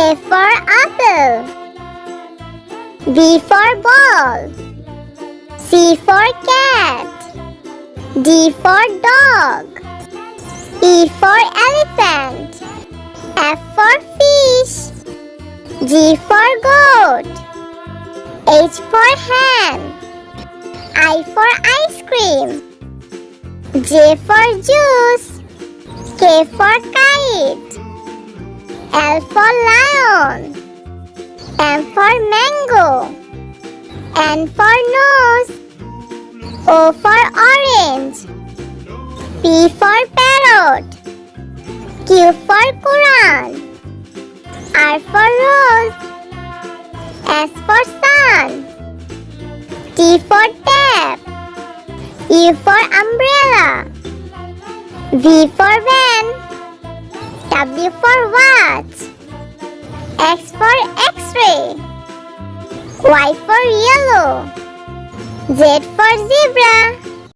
A for apple. B for ball. C for cat. D for dog. E for elephant. F for fish. G for goat. H for hen. I for ice cream. J for juice. K for kite. L for lion. M for mango. N for nose. O for orange. P for parrot. Q for Quran. R for rose. S for sun. T for tap. U for umbrella. V for van. W for watch. X for X-ray. Y for yellow. Z for zebra.